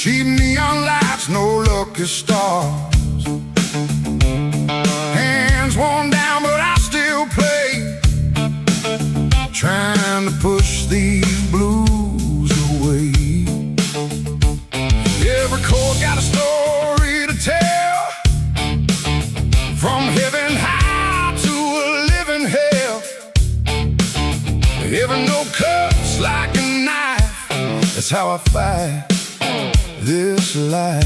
Cheap neon lights, no lucky stars. Hands worn down, but I still play, trying to push these blues away. Every chord got a story to tell, from heaven high to a living hell. Every note cuts like a knife. That's how I fight this life.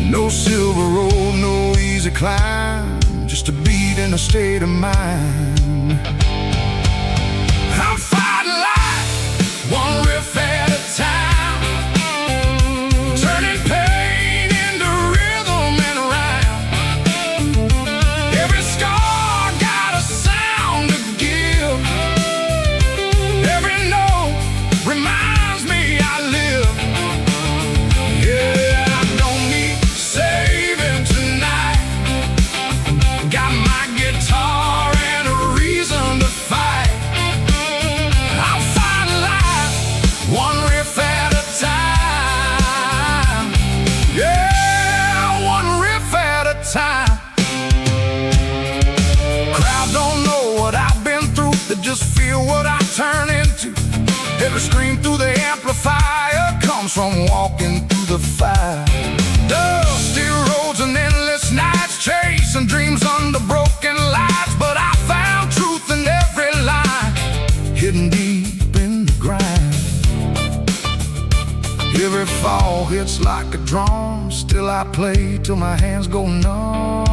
No silver road, no easy climb, just a beat in a state of mind. I'm fighting life, one riff at a time, turning pain into rhythm and rhyme. Every scar got a sound to give, every note reminds me I live. Yeah, I don't need saving tonight. Got my guitar and a reason to fight. I'm fighting life, one riff at a time. Yeah, one riff at a time. Crowd don't know what I've been through, they just feel what I turn into. Every scream through the amplifier comes from walking through the fire. Dusty roads and endless nights, chasing dreams under broken lights. But I found truth in every line, hidden deep in the grind. Every fall hits like a drum, still I play till my hands go numb.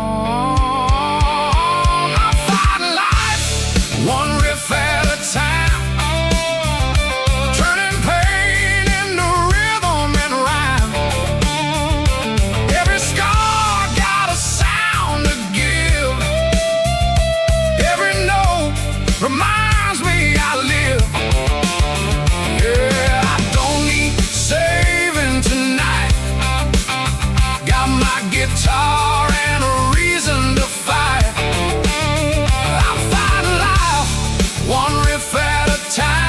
I'm fighting life, one riff at a time, turning pain into rhythm and rhyme. Every scar got a sound to give, every note reminds me I live. Yeah, I don't need saving tonight. Got my guitar and a reason to fight. I'm fighting life, one riff at a time.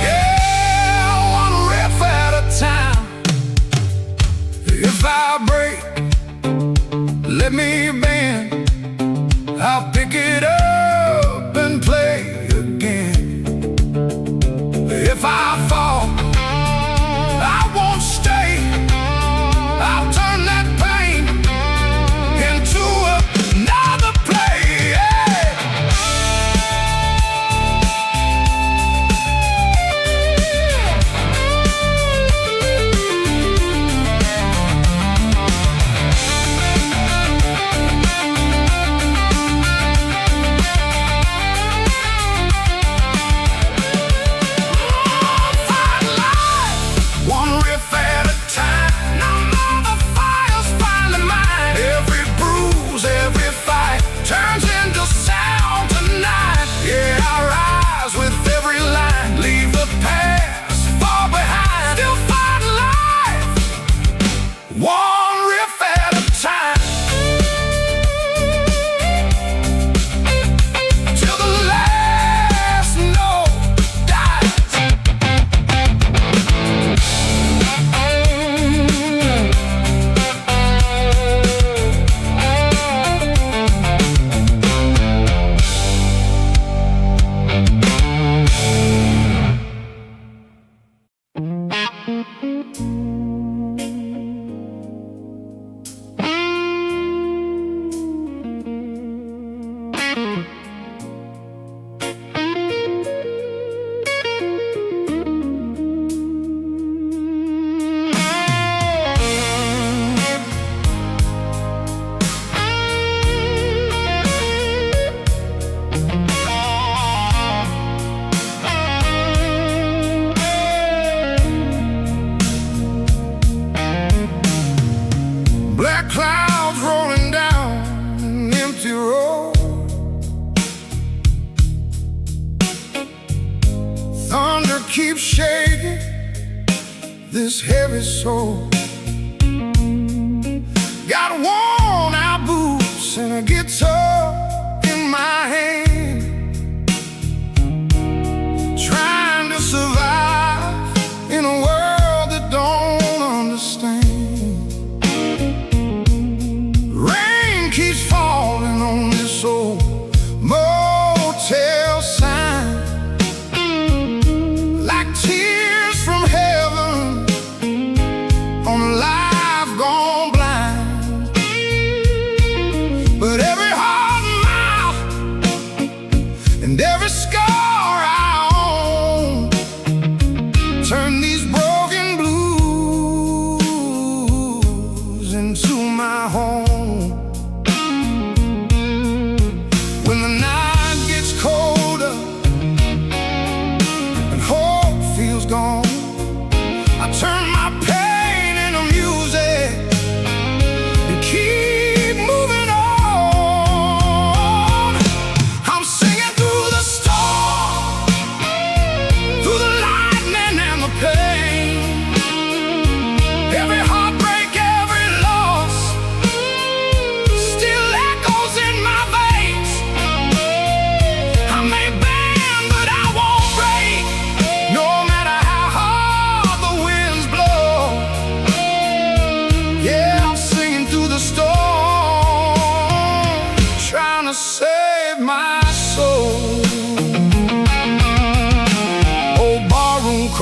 Yeah, one riff at a time. If I break, let me bend, I'll pick it up and play again. If I fall, I won't stay. I'll turn that pain into another play. Yeah. Fight life, one riff at a time. No more the fires finding mine. Every bruise, every fight turns into sound tonight. Yeah, I rise with every line, leave the past far behind. Still fighting life, one riff at a time, till the last note dies. Black clouds rolling down an empty road. Thunder keeps shaking this heavy soul. Got worn out boots and a guitar in my hand, trying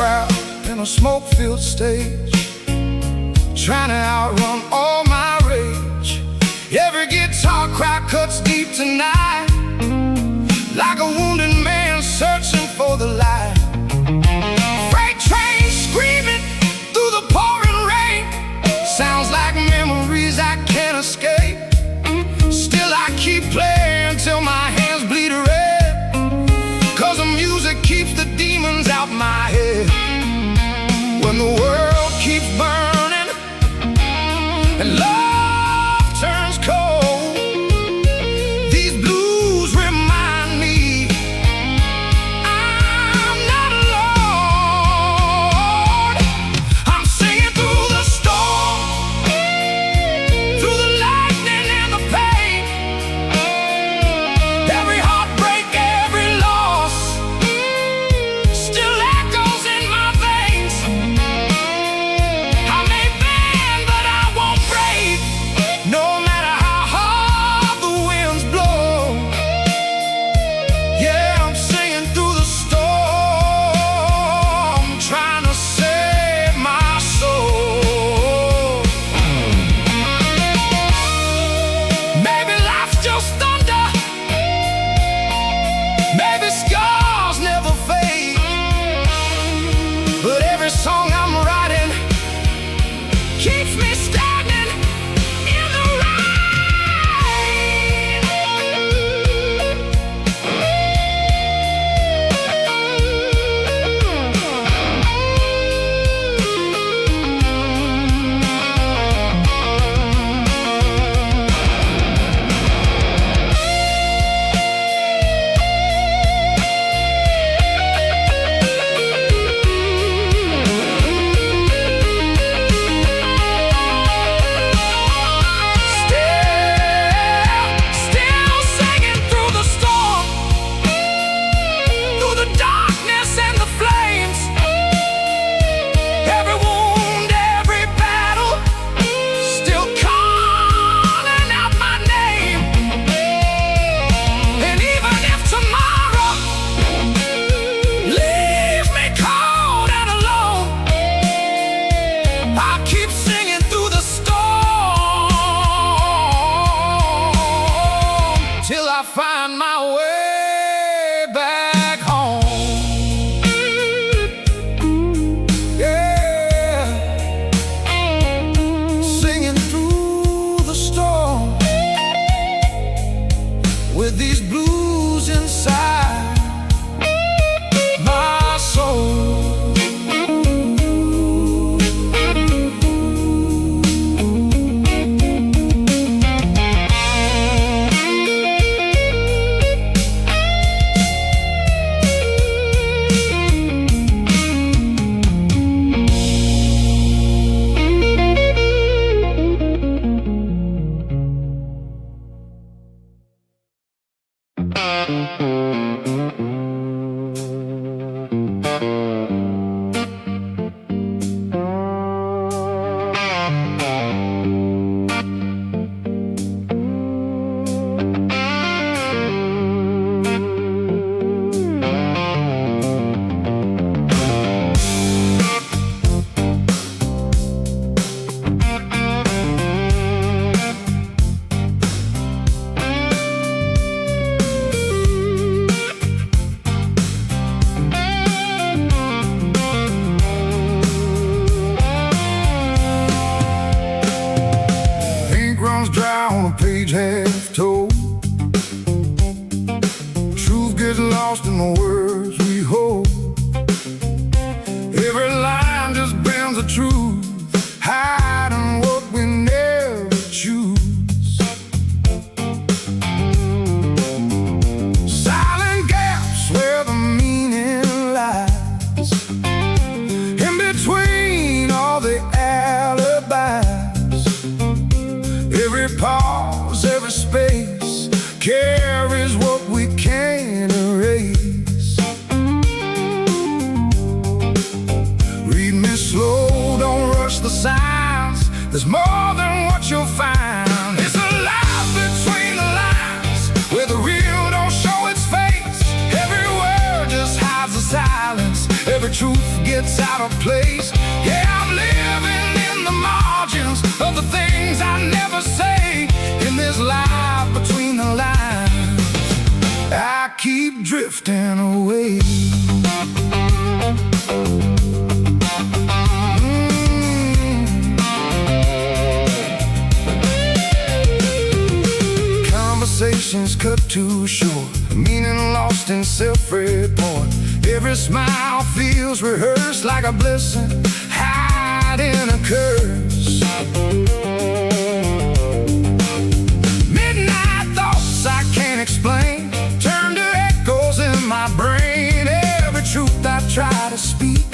crowd in a smoke-filled stage, trying to outrun all my rage. Every guitar crack cuts deep tonight, like a wounded man searching for the light. Freight train screaming through the pouring rain, sounds like memories I can't escape. Still I keep playing till my hands bleed red, 'cause the music keeps the demons out my head. When the world keeps burning and love turns cold, these blues remind me I'm not alone. I'm singing through the storm, through the lightning and the pain. Every heartbreak, every loss still echoes in my veins. I may bend, but I won't break, no matter how hard the winds blow. Yeah, I'm singing through the storm, trying to save my soul. Maybe life's just thunder, maybe scars never fade, but every song I'm writing keeps me standing in the rain. Still singing through the storm, through the darkness and the flames. Every wound, every battle, still calling out my name. And even if tomorrow leaves me cold and alone, I'll keep singing through the storm till I find my way back home. Yeah, singing through the storm with these blues inside my soul. Ink runs dry on a page half told. Truth gets lost in the words we hold. Every line just bends the truth, hiding what we never choose. Silent gaps where the meaning lies, in between all the alibis. Every pause, every space carries what we can't erase. Read me slow, don't rush the signs. There's more than what you'll find. It's a life between the lines, where the real don't show its face. Every word just hides the silence. Every truth gets out of place. Yeah, I'm living in the margins of the things I never say. In this life between the lines, I keep drifting away. Conversations cut too short, meaning lost in self-report. Every smile feels rehearsed, like a blessing hiding a curse. Midnight thoughts I can't explain turn to echoes in my brain. Every truth I try to speak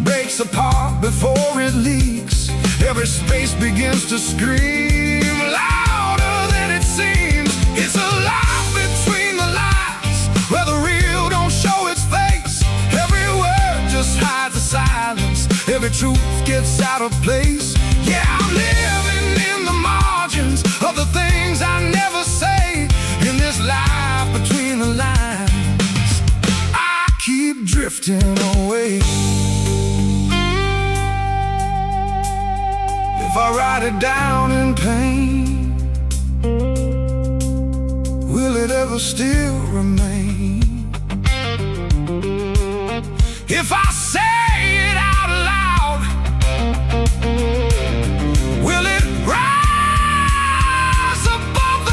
breaks apart before it leaks. Every space begins to scream louder than it seems. It's a life between the lines, where the real don't show its face. Every word just hides the silence. Every truth gets out of place. Yeah, I'm living in the margins of the things I never say. In this life between the lines, I keep drifting away. If I write it down in pain, will it ever still remain? If I say it out loud, will it rise above the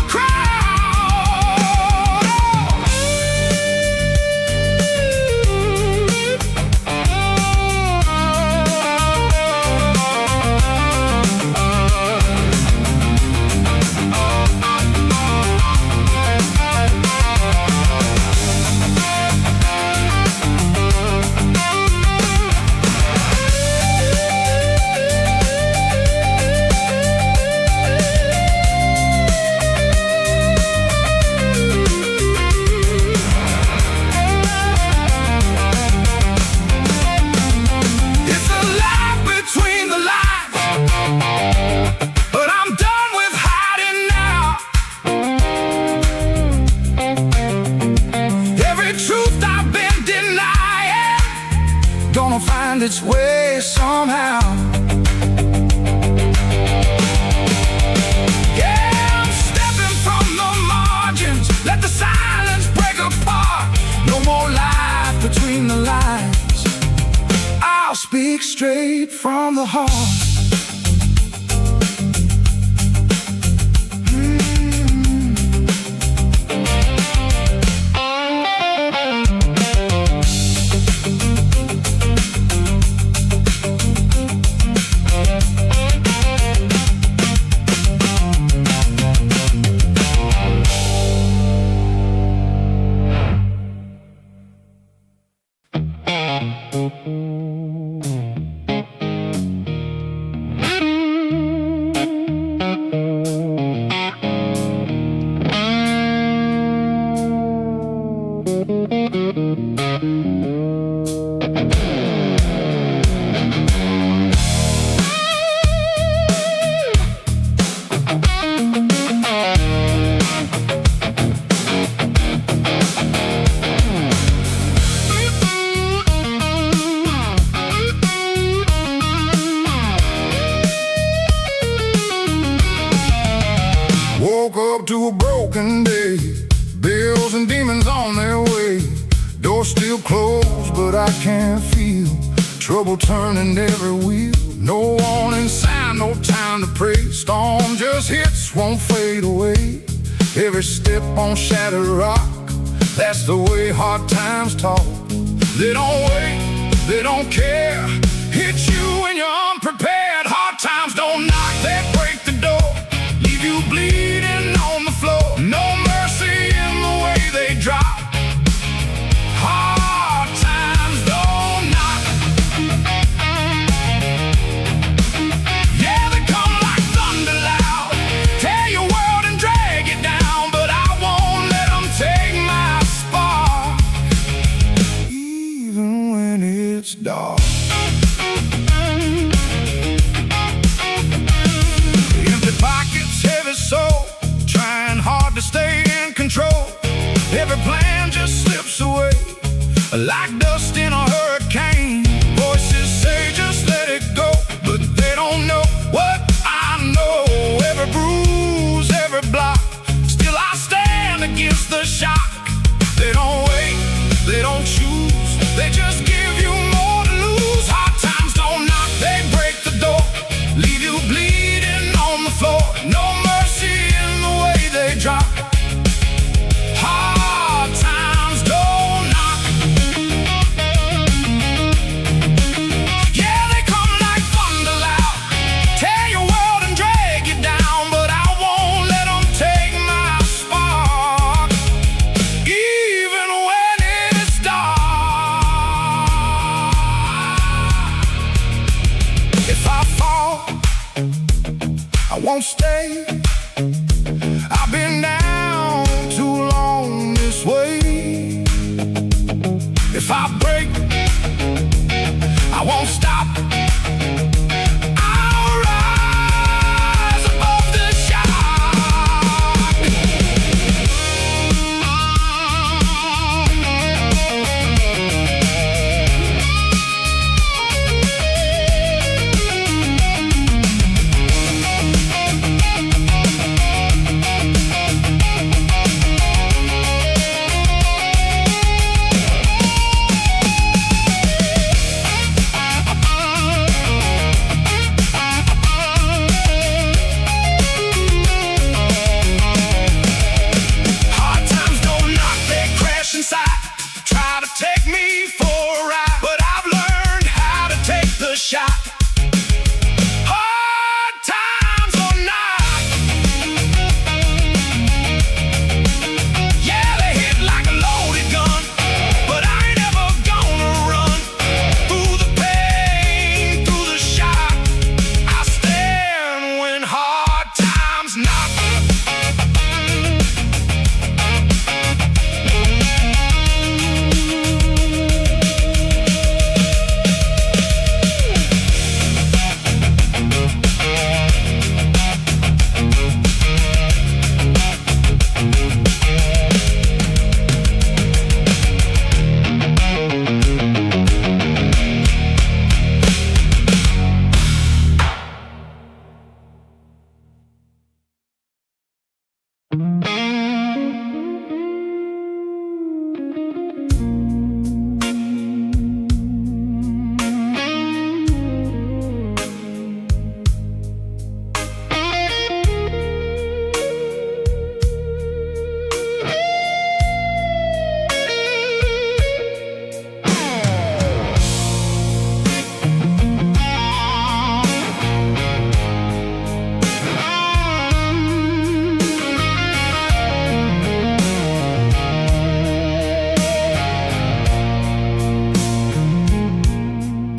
find its way somehow. Yeah, I'm stepping from the margins. Let the silence break apart. No more life between the lines. I'll speak straight from the heart. Woke up to a broken day, bills and demons on their way. Doors still closed, but I can't feel trouble turning every wheel. No warning sign, no time to pray. Storm just hits, won't fade away. Every step on shattered rock, that's the way hard times talk. They don't wait, they don't care. Hit you when you're unprepared. Hard times don't knock, they break the door. Leave you bleeding on the floor. No mercy in the way they drop. Hard times don't knock. Yeah, they come like thunder loud, tear your world and drag it down. But I won't let them take my spark, even when it's dark. Empty pockets, heavy soul, trying hard to stay in control. Every plan just slips away like dust in a hurricane. the shock. They don't wait, they don't choose, they just give you more to lose. Hard times don't knock, they break the door, leave you bleeding on the floor. No mercy in the way they drop. Hard times don't knock. Yeah, they come like thunder loud, tear your world and drag you down, but I won't let them take my spark, even when it's dark. If I fall, I won't stay. I've been down too long this way. If I break, I won't stop. I'll rise above the shock. Try to take me for a ride, but I've learned how to take the shot. Hard times or not, yeah, they hit like a loaded gun, but I ain't ever gonna run through the pain, through the shock. I stand when hard times knock.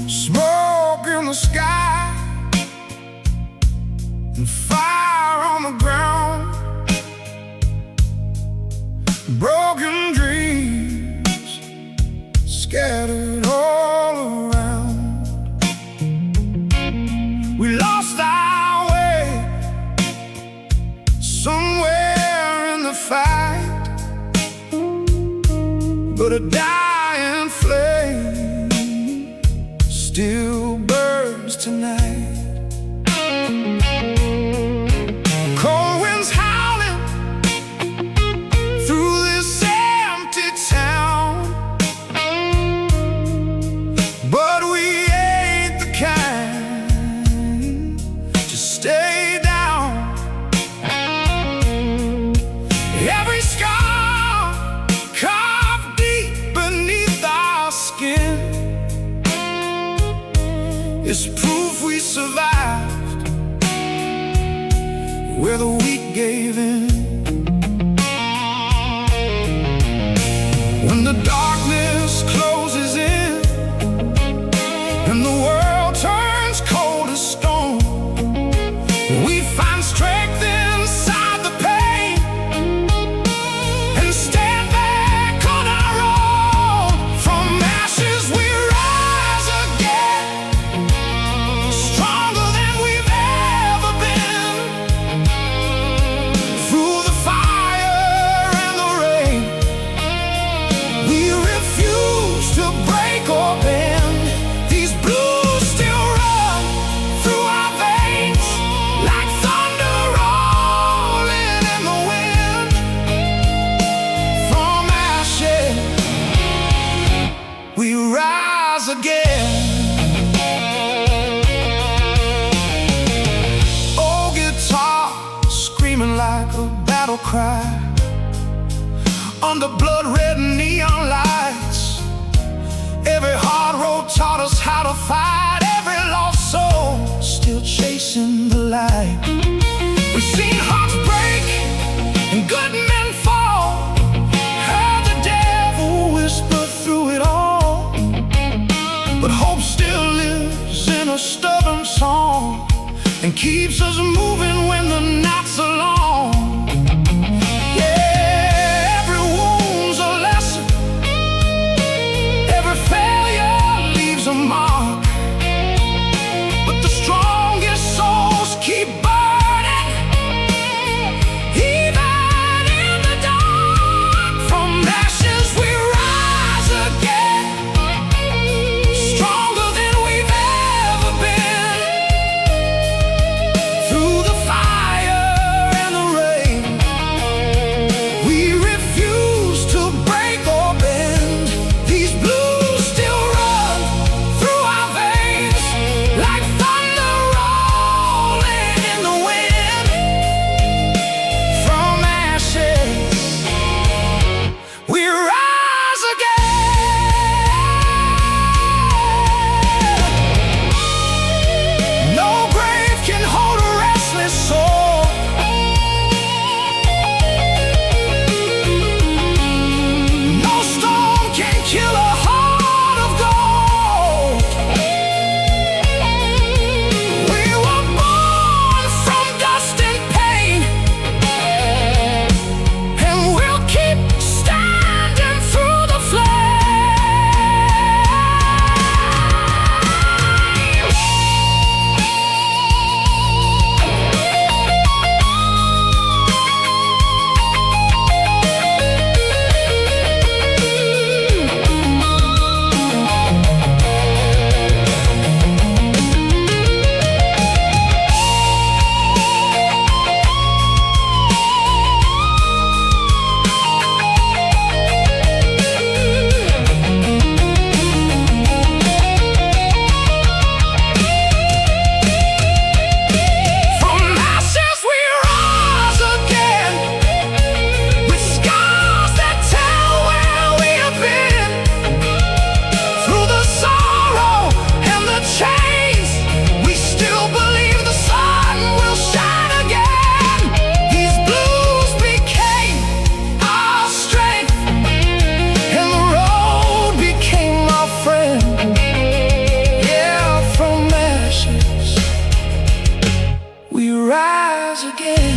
Smoke in the sky and fire on the ground, broken dreams scattered all around. We lost our way somewhere in the fight, but a dying flame still burns tonight. Cold winds howling through this empty town, but we ain't the kind to stay down. Every scar carved deep beneath our skin is proof we survived where the weak gave in. When the darkness closes in and the world turns cold as stone, we find strength inside the pain and stand back on our own. From ashes we rise again, stronger than we've ever been. Through rise again. Oh, guitar screaming like a battle cry under blood-red neon lights. Every hard road taught us how to fight. Every lost soul still chasing the light. We've seen hearts break and good men fall. Heard the devil whisper through it all. But hope still lives in a stubborn song and keeps us moving when the nights are long. Yeah, every wound's a lesson. Every failure leaves a mark. But the strongest souls keep burning, even in the dark. From ashes we rise again, stronger than we've ever been. Through the fire and the rain, we refuse to break or bend. These blues still run through our veins like thunder rolling in the wind. From ashes we rise again. No grave can hold a restless soul. No storm can kill a heart of gold. We were born from dust and pain, and we'll keep standing through the flames. From ashes we rise again, with scars that tell where we have been. Through the sorrow and the chains, we still believe the sun will shine again. These blues became our strength, and the road became our friend. Yeah, from ashes we rise again.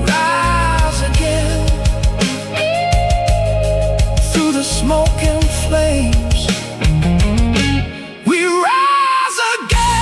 Rise again. Through the smoke and flames, we rise again.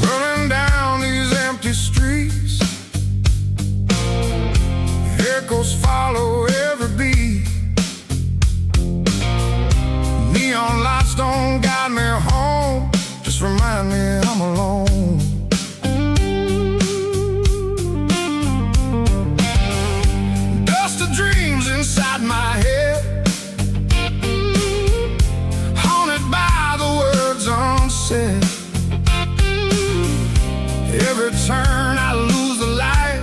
Running down these empty streets, echoes follow every beat. Neon lights don't guide me home, just remind me I'm alone. Dust of dreams inside my head, haunted by the words unsaid. Every turn I lose the light,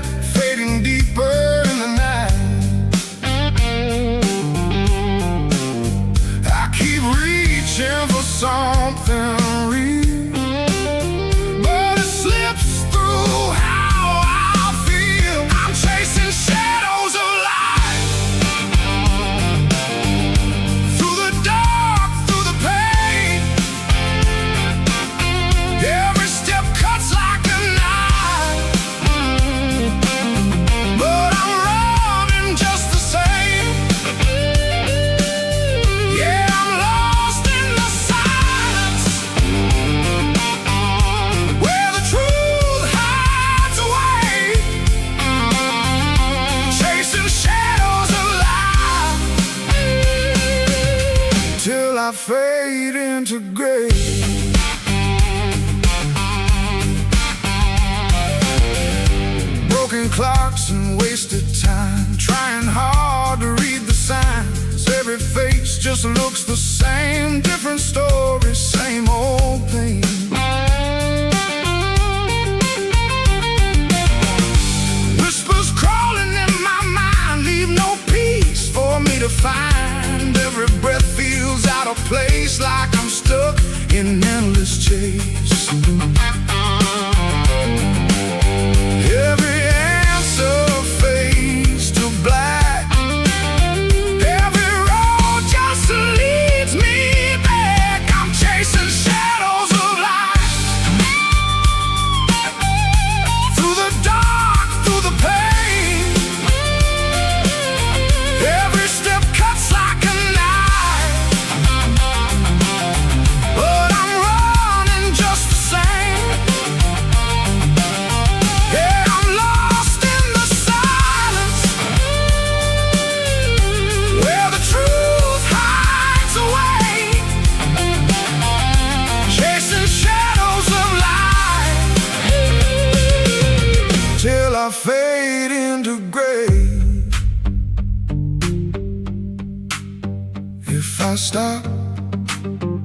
fade into gray. Broken clocks and wasted time, trying hard to read the signs. Every face just looks the same, different story, same old thing. Whispers crawling in my mind leave no peace for me to find. Every breath feels out of place, like I'm stuck in endless chase. Every answer fades to black. Every road just leads me back. I'm chasing shadows of light, through the dark, through the pain. Every step cuts like a knife, but I'm running just the same. Yeah, I'm lost in the silence, where the truth hides away, chasing shadows of light, till I fade into gray. If I stop,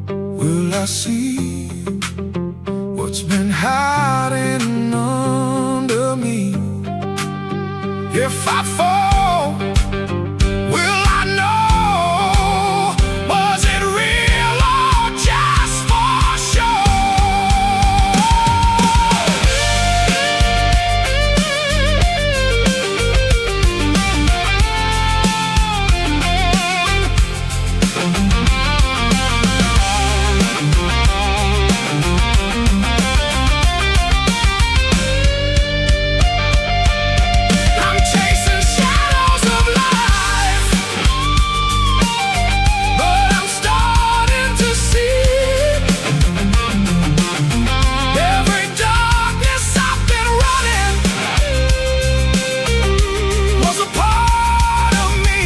will I see what's been hiding under me? If I fall, will I know? Was it real or just for I'm chasing shadows of life, but I'm starting to see every darkness I've been running was a part of me.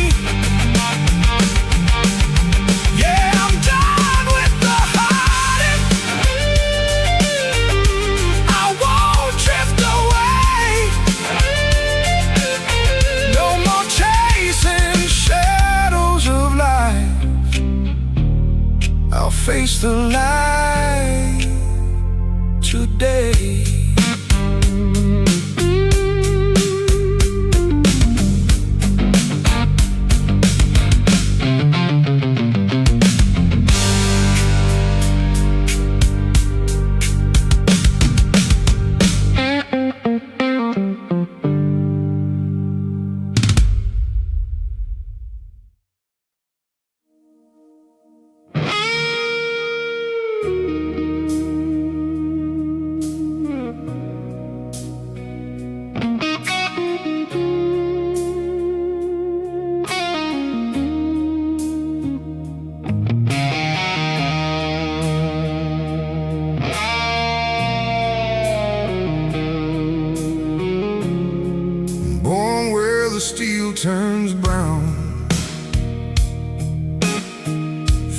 Yeah, I'm done with the hiding. I won't drift away. No more chasing shadows of life. I'll face the light today. Born where the steel turns brown,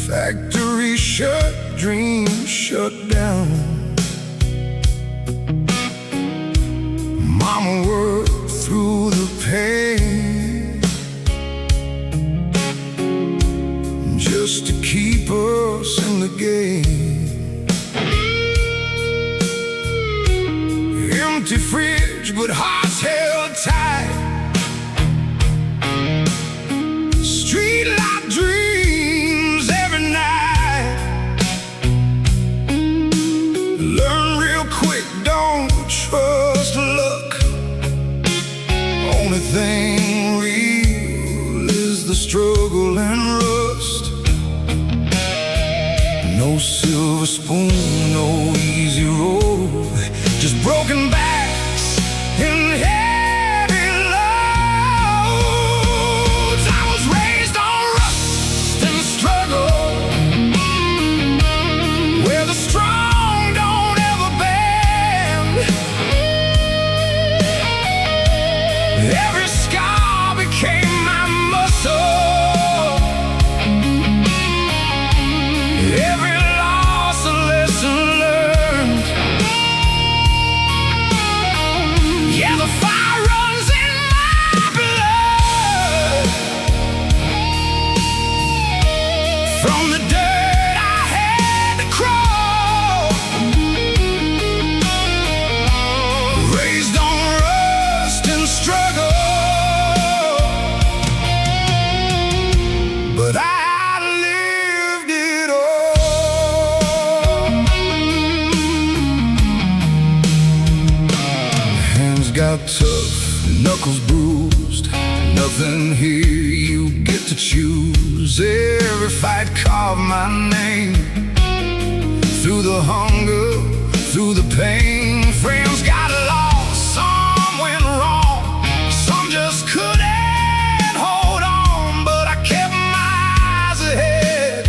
factory shut, dreams shut down. Mama worked through the pain just to keep us in the game. Empty fridge, but hearts held tight. Streetlight dreams every night. Learn real quick, don't trust luck. Only thing real is the struggle and rust. No silver spoon, no easy road, just broken backs and heavy loads. I was raised on rust and struggle, where the strong don't ever bend. Every scar became my muscle. knuckles bruised, nothing here, you get to choose. Every fight carved my name. Through the hunger, through the pain, friends got lost, some went wrong, some just couldn't hold on. But I kept my eyes ahead,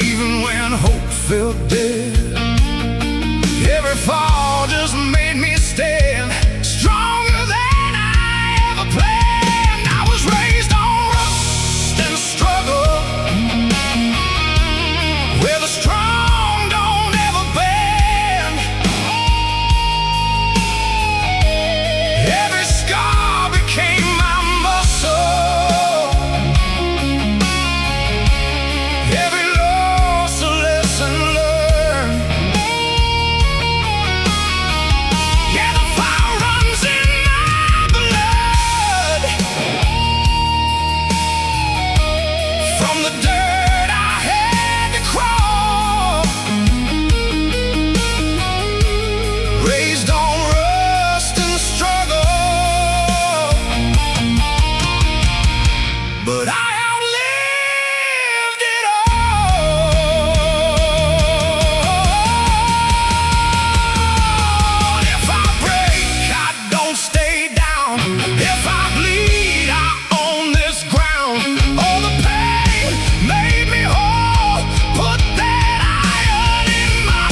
even when hope felt dead. Every fall just made me stand stronger than I ever planned. I was raised on rust and struggle, where the strong don't ever bend. Every scar became my muscle, every loss a lesson learned. Yeah, the fire runs in my blood. From the dirt I had to crawl, raised on rust and struggle, but I outlived it all. If I break, I don't stay down. If I bleed, I own this ground. All the pain made me whole, put that iron in my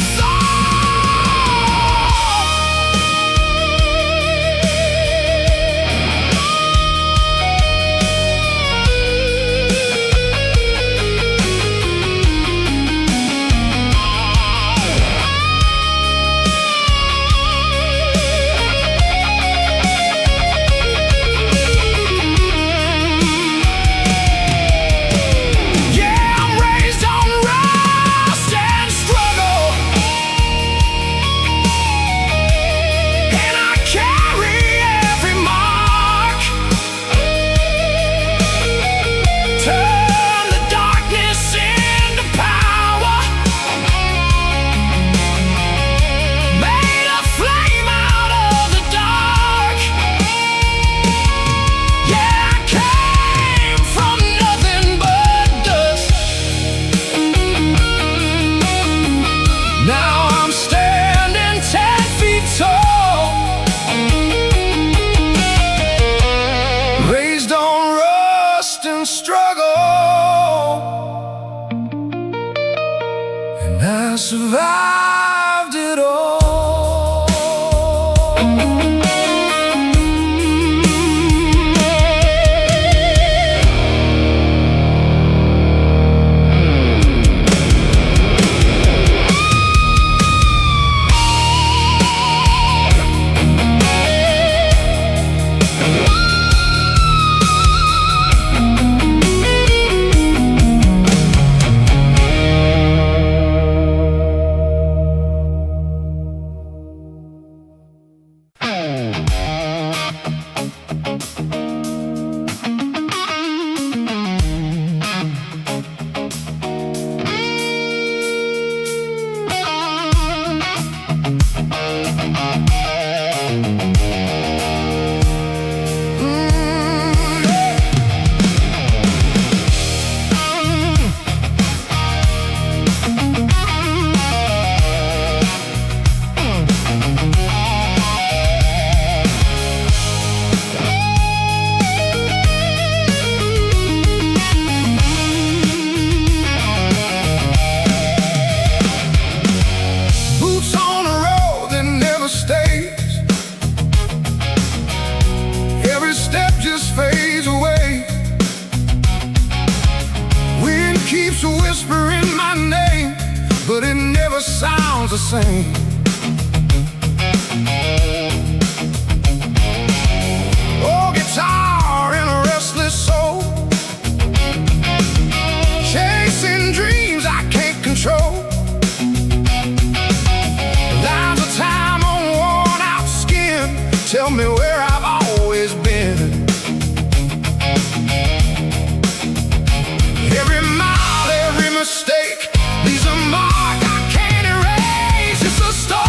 Yeah, I'm raised on rust and struggle, and I carry every mark. Turn the darkness into power, made a flame out of the dark. Yeah, I came from nothing but dust. Now I'm standing 10 feet tall, raised on rust and struggle, and I survived it all. Boots on the road that never stays. Every step just fades away. Wind keeps whispering my name, but it never sounds the same. Oh, guitar in a restless soul, chasing dreams I can't control. Lines of time on worn out skin tell me where I've always been. Every mile, every mistake leaves a mark I can't erase. It's a story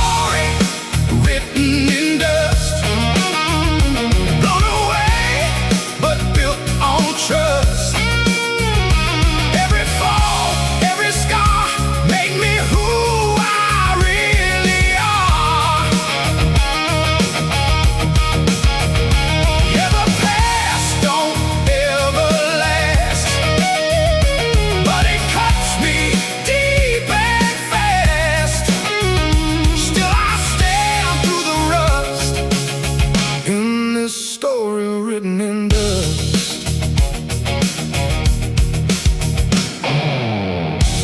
story written in dust.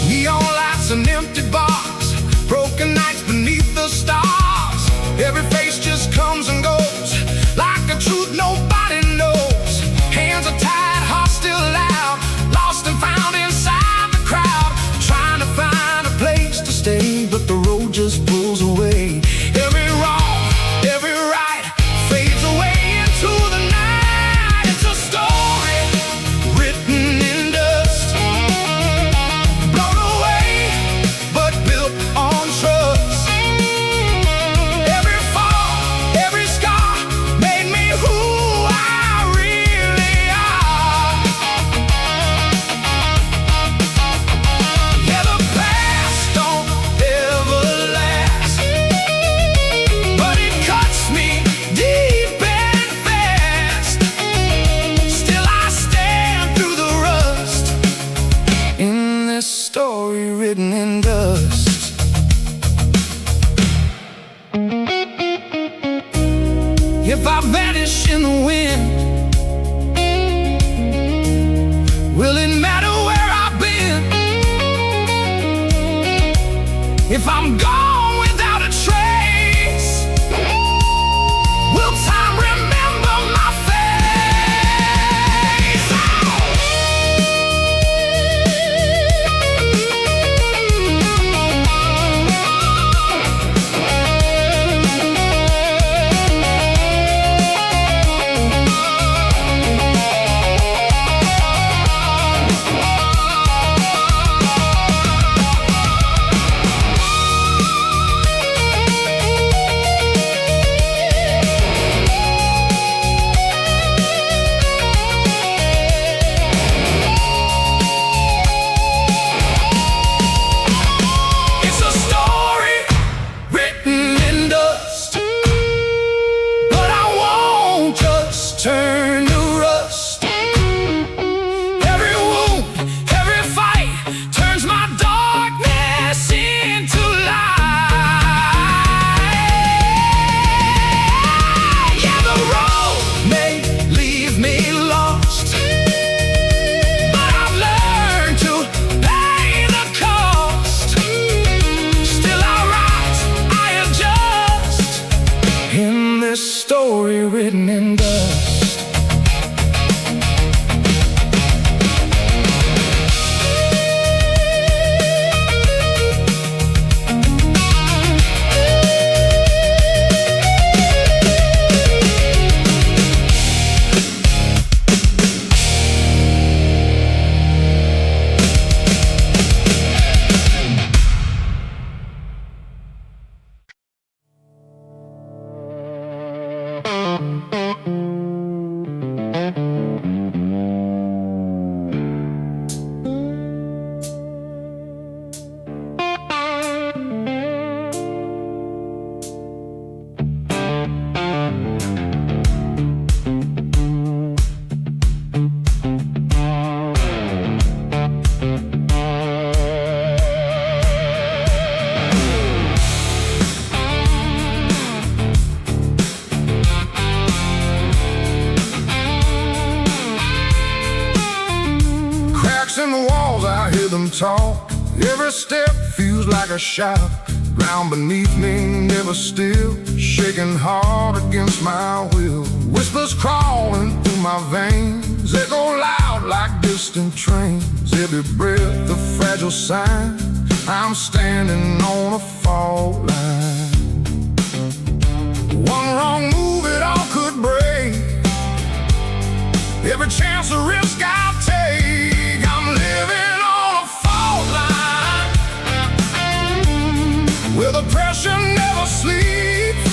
Neon lights and empty bars, broken nights beneath the stars. Every face just comes and goes, like a truth nobody knows. Hands are tied, hearts still loud, lost and found inside the crowd. Trying to find a place to stay, but the road just pulls away. Every wrong, every right fades away into the night. It's a story written in dust, blown away but built on trust. Every fall, every scar made me who I really are. Yeah, the past don't ever last, but it cuts me deep and fast. Still I stand through the rust in this story written in dust. If I vanish in the wind, will it matter where I've been? If I'm gone without a trace, will time remember my face? It's a story written in dust, but I won't just turn to rust. Every wound, every fight turns my darkness into light. Yeah, the road may leave me lost, but I've learned to pay the cost. Still I rise, I adjust in this story written in dust. Cracks in the walls, I hear them talk. Every step feels like a shout. Ground beneath me never still, shaking hard against my will. Whispers crawling through my veins, echo loud like distant trains. Every breath a fragile sign, I'm standing on a fault line. One wrong move, it all could break. Every chance, a risk I take, I'm living on a fault line, where the pressure never sleeps.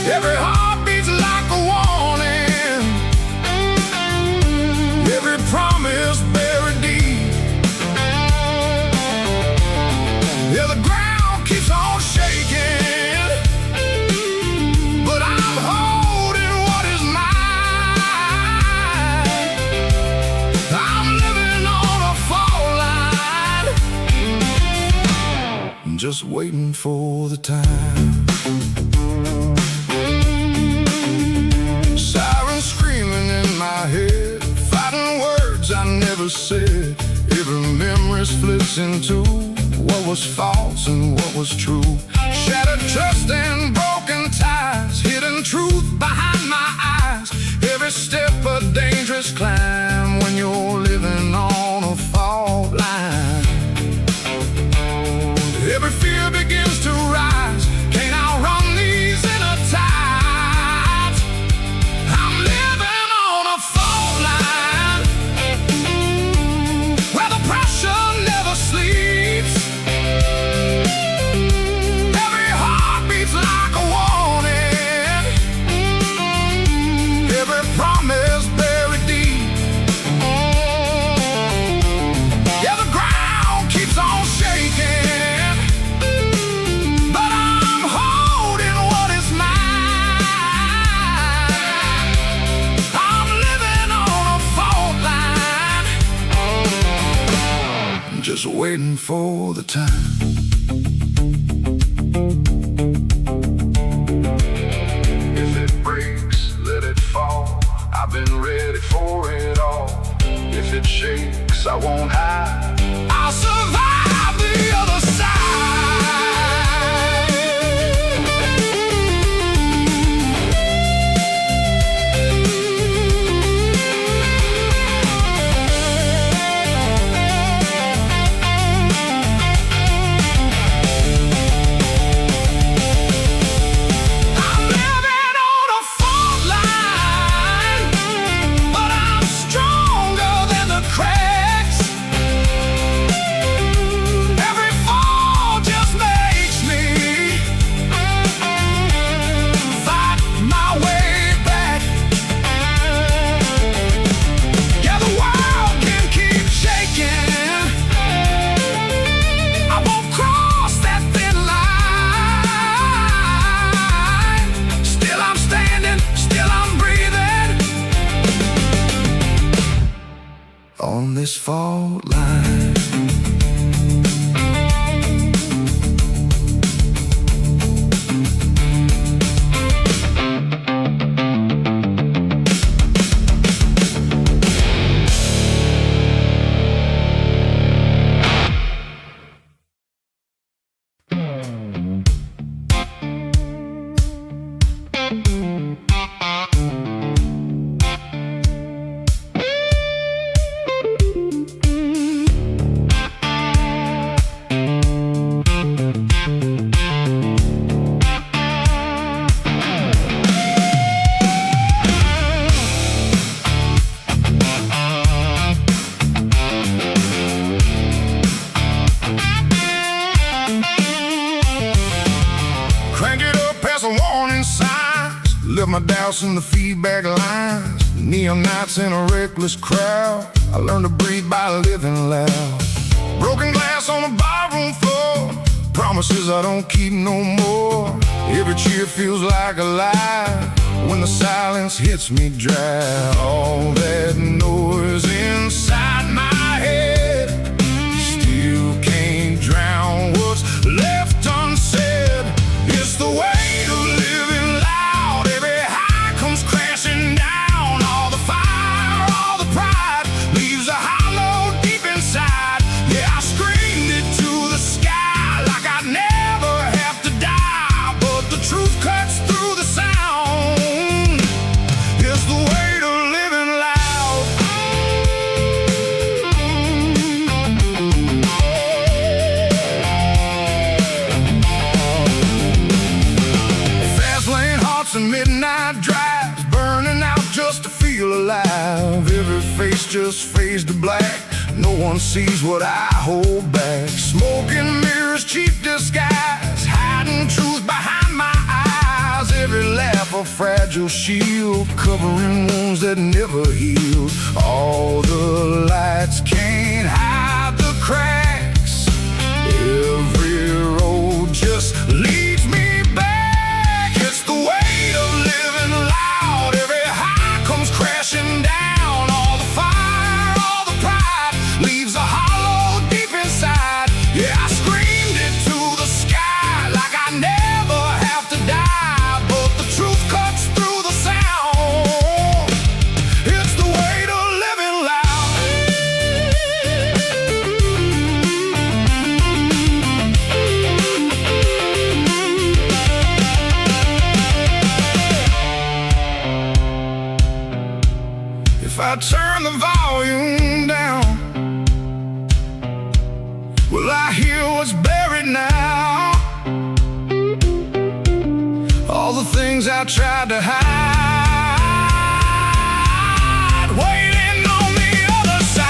Every heart beats like a warning, every promise buried deep. Yeah, the ground keeps on shaking, but I'm holding what is mine. I'm living on a fault line, just waiting for the time. never said. Every memory splits into what was false and what was true. Shattered trust and broken ties, hidden truth behind my eyes. Every step a dangerous climb when you're living on a fault line. Every fear begins to rise. Can't outrun these inner tides. I'm living on a fault line where the pressure never sleeps. Every heart beats like a warning. Every promise buried deep. Yeah, the ground keeps on shaking, but I'm holding what is mine. I'm living on a fault line, just waiting for the time. If it breaks, let it fall. I've been ready for it all. If it shakes, I won't hide. I'll survive the other side. I'm living on a fault line, but I'm stronger than the cracks. Every fall just makes me fight my way back. Yeah, the world can keep shaking. I won't cross that thin line. Still I'm standing, still I'm breathing on this fault line. Crank it up past the warning signs. Left my doubts in the feedback lines. Neon nights in a reckless crowd. I learned to breathe by living loud. Broken glass on the barroom floor. Promises I don't keep no more. Every cheer feels like a lie when the silence hits me dry. All that noise inside my head still can't drown what's left unsaid. It's the weight of living loud. Every high comes crashing down. All the fire, all the pride leaves a hollow deep inside. Yeah, I screamed it to the sky like I'd never have to die. But the truth cuts through the sound. It's the weight of living loud. Fast lane hearts and midnight drives, burning out just to feel alive. Every face just fades to black. No one sees what I hold back. Smoking mirrors, cheap disguise, hiding truth behind my eyes. Every laugh a fragile shield, covering wounds that never healed. All the lights can't hide the cracks. Every road just leads me back. It's the weight of living loud. Every high comes crashing down. All the fire, all the pride leaves a hollow deep inside. Yeah, I screamed it to the sky like I never have to die. But the truth cuts through the sound. It's the weight of living loud. if I turn the volume down? Will I hear what's buried now? All the things I tried to hide, waiting on the other side.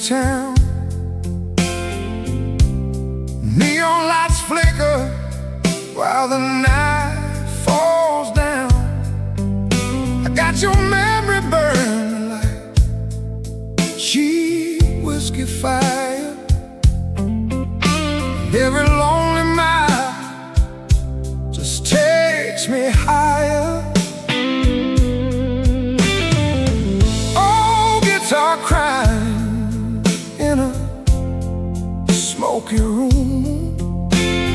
Town. Neon lights flicker while the night falls down. I got your memory burning like cheap whiskey fire. Every lonely mile just takes me higher. Oh, guitar crying in a smoky room,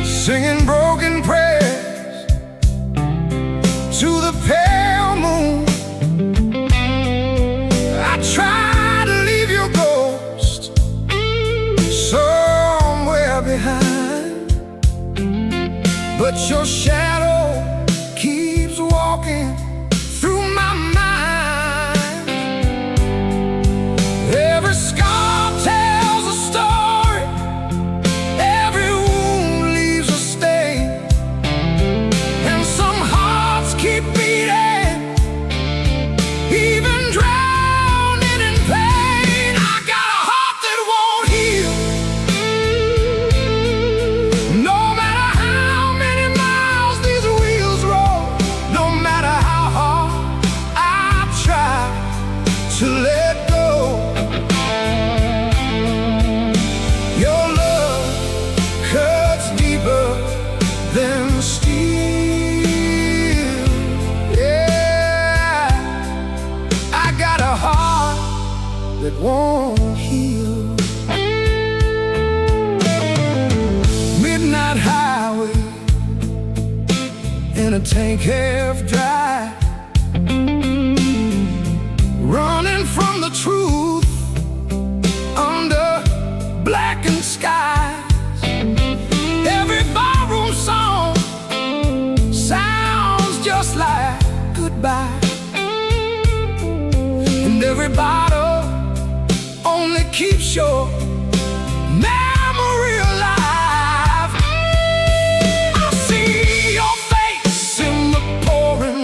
singing broken prayers to the pale moon. I try to leave your ghost somewhere behind, but your shadow keeps walking through my mind. Every scar tells a story, every wound leaves a stain, and some hearts keep beating, even drowning in pain. I got a heart that won't heal, no matter how many miles these wheels roll, no matter how hard I try to let go. Your love cuts deeper than steel. Yeah, I got a heart that won't heal. Midnight highway in a tank half dry, running from the truth under blackened skies. Every barroom song sounds just like goodbye, and every bottle only keeps your memory alive. I see your face in the pouring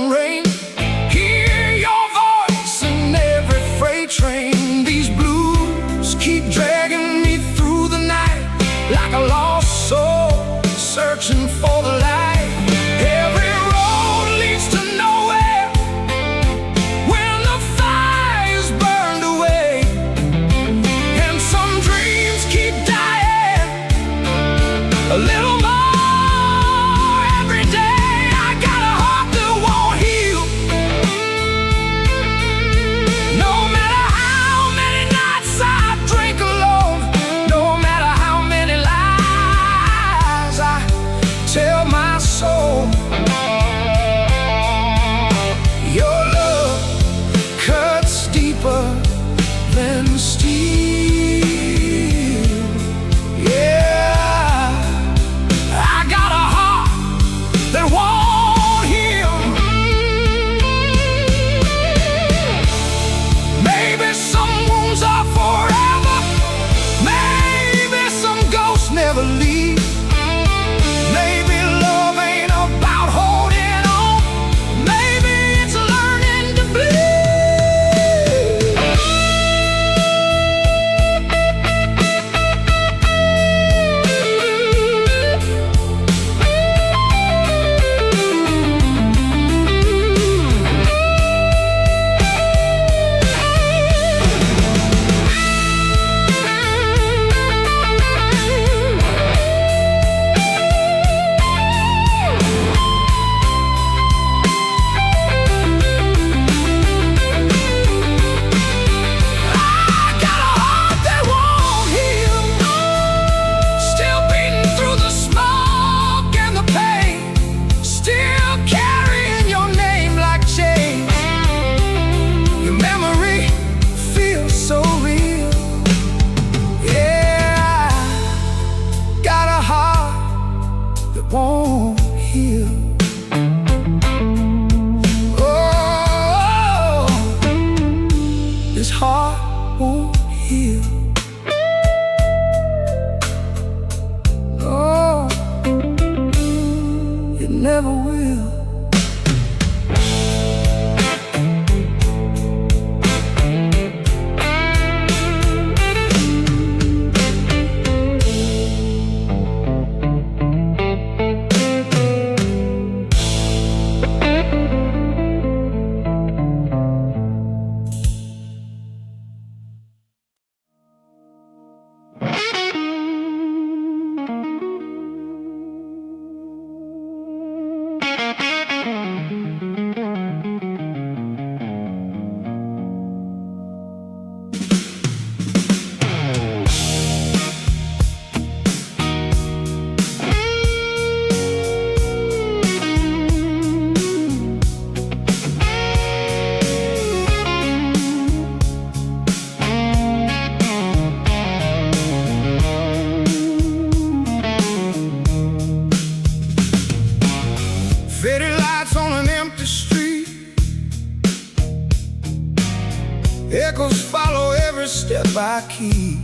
I keep.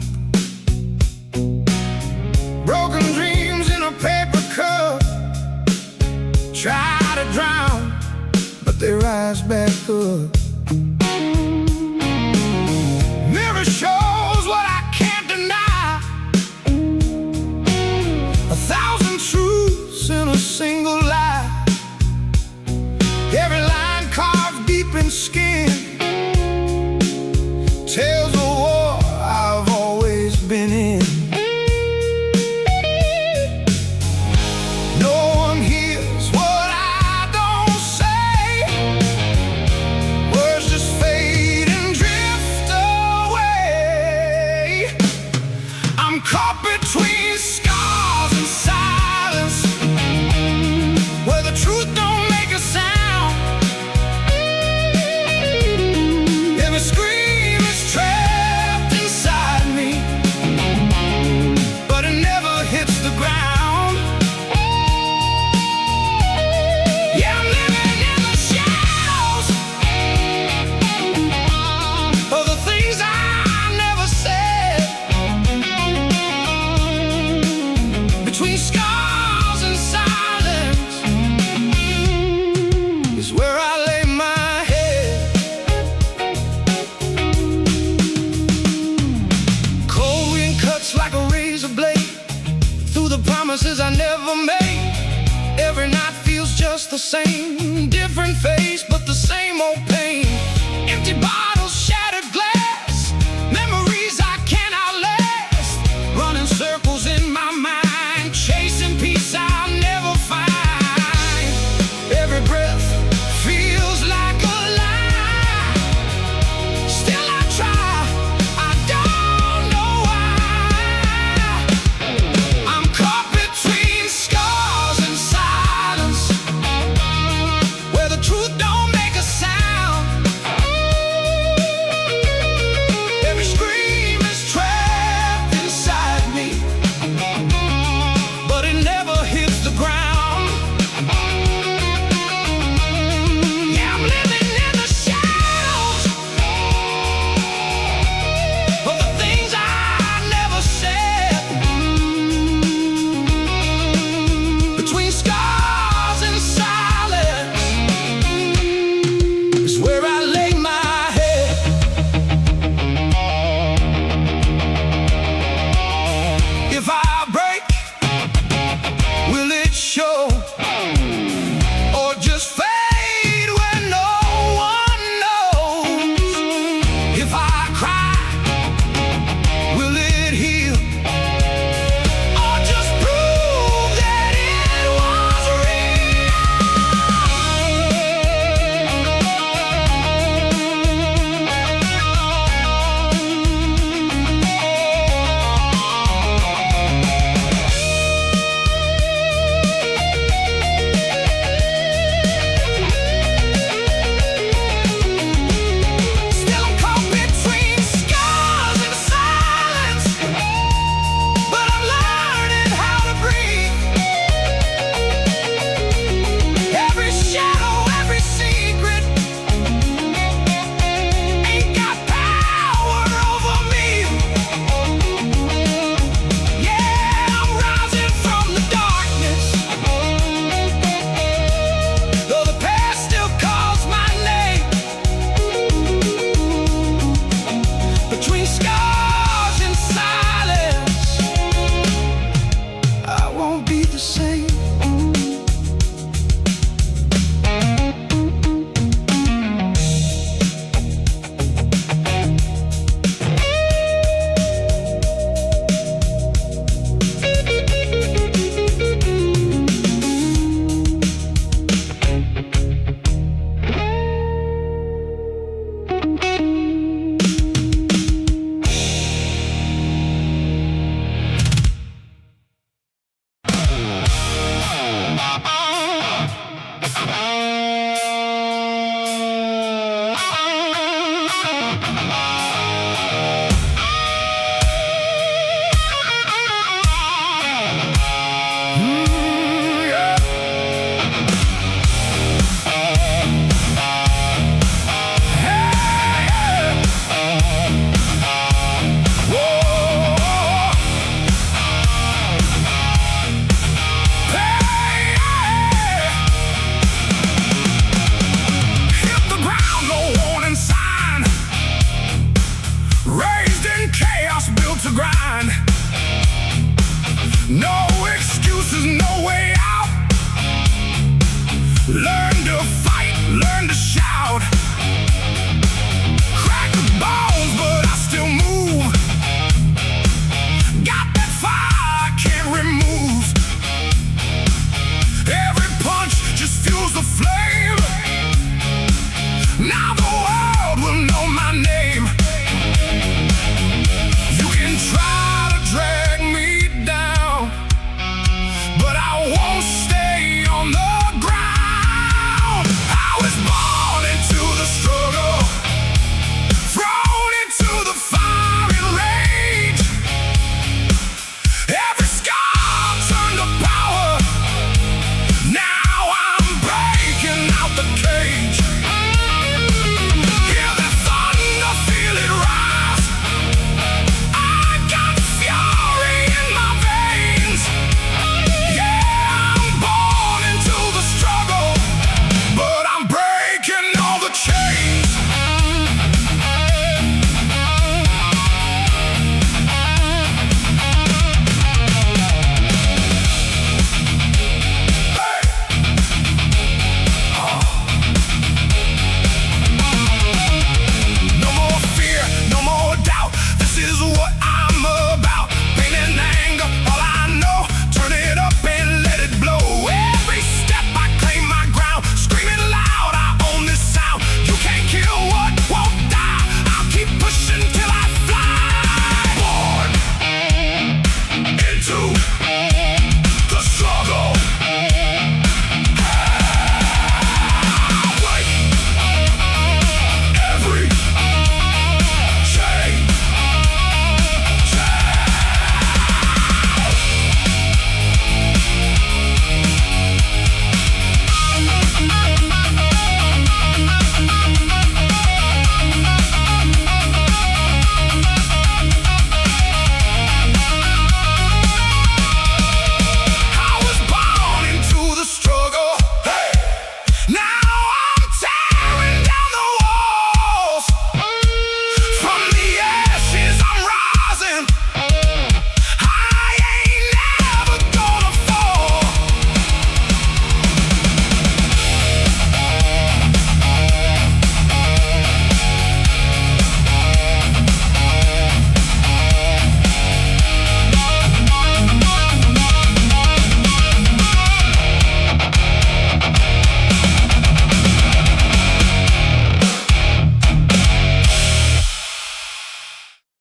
Broken dreams in a paper cup, try to drown, but they rise back up. Mirror shows what I can't deny, 1,000 truths in a single lie. Every line carved deep in skin tells a war I've always been in. No one hears what I don't say. Words just fade and drift away. I'm caught between scars and silence, where the truth don't make a sound. Every scream is trapped inside me, but it never hits the ground. Yeah, I'm living in the shadows of the things I never said. Between scars and silence is where I lay my head. Cold wind cuts like a razor blade through the promises I never made. Every night feels just the same, different face, but the same old pain. Empty bottles, shattered glass, memories I can't outlast. Running circles in my mind, chasing peace I'll never find. Every breath feels like a lie. Still I try, I don't know why. I'm caught between scars and silence, where the truth don't make a sound. Every scream is trapped inside me, but it never hits the ground. Yeah, I'm living in the shadows of the things I never said. Between scars and silence is where I lay my head. If I break, will it show, or just fade where no one knows? If I cry, will it heal, or just prove that it was real? No